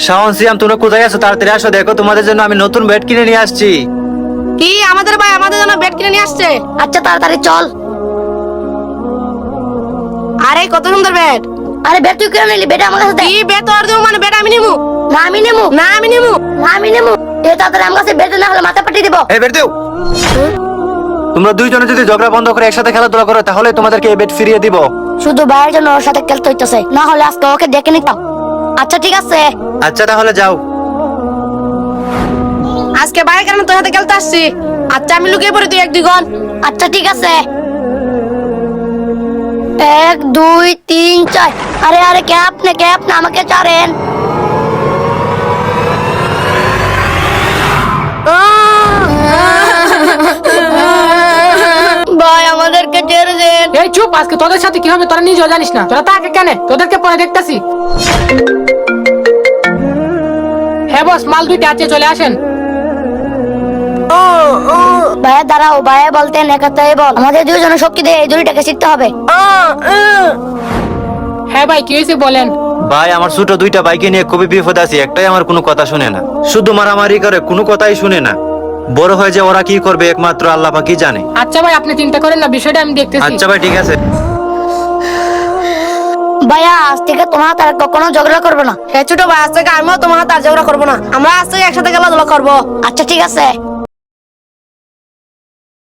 শাওন সিয়াম তোমরা কোথায় আছো? তাড়াতাড়ি আসো, দেখো তোমাদের জন্য আমি নতুন ব্যাট কিনে নিয়ে আসছি। কি আমাদের ভাই আমাদের জন্য ব্যাট কিনে নিয়ে আসছে? আচ্ছা তাড়াতাড়ি চল। আরে কত সুন্দর ব্যাট! আরে ব্যাট তুই কেন নিলি? ব্যাট আমার কাছে দে। কি ব্যাট তোর দেবো মানে ব্যাট আমি নিমু? না আমি নেবো। না আমি নিমু। না আমি নেবো। এ তাড়াতাড়ি আমার কাছে ব্যাট না হলে মাথা পাঠিয়ে দিব। এই ব্যাট দিও। তোমরা দুইজনে যদি ঝগড়া বন্ধ করে একসাথে খেলাধুলা করো তাহলে তোমাদেরকে এই ব্যাট ফিরিয়ে দিব। শুধু ভাইয়ের জন্য ওর সাথে খেলতে হইতেছে, না হলে আজকে ওকে ডেকে নিতাম। আচ্ছা ঠিক আছে। আচ্ছা তাহলে যাও। আজকে ভাইয়ের কারণে তোর সাথে খেলতে আসছি। আচ্ছা আমি লুকিয়ে পড়ি, তুই এক দুই গন। আচ্ছা ঠিক আছে। 1 2 3 4। আরে আরে ক্যাপ না আমাকে ছাড়েন। ভাই আমাদেরকে ছেড়ে দেন। এই চুপ, আজকে তোদের সাথে কি হবে তোরা নিজেও জানিস না। তোরা তাকে কেন, তোদেরকে পরে দেখতেছি। হ্যাঁ বস, মাল দুইটা আছে, চলে আসেন। ভাইয়া দাঁড়াও, ভাইয়া বলতেন একতাই বল। আমাদের দুজনের শক্তি দিয়ে এই দুইটাকে শিখতে হবে। হ্যাঁ ভাই কি হয়েছে বলেন। ভাই আমার ছোট দুইটা বাইকে নিয়ে খুবই বিপদ আছি, একটাই আমার কোনো কথা শুনে না, শুধু মারামারি করে, কোনো কথাই শুনে না। বড় হয়ে যে ওরা কি করবে একমাত্র আল্লাহ পাকই জানে। আচ্ছা ভাই আপনি চিন্তা করেন না, বিষয়টা আমি দেখতেছি। আচ্ছা ভাই ঠিক আছে। ভাইয়া আজ থেকে তোমার তার কখনো ঝগড়া করবে না। হ্যাঁ ছোট ভাই, আজ থেকে আমিও তোমার সাথে আর ঝগড়া করবো না। আমরা আজ থেকে একসাথে খেলাধুলা করবো। আচ্ছা ঠিক আছে।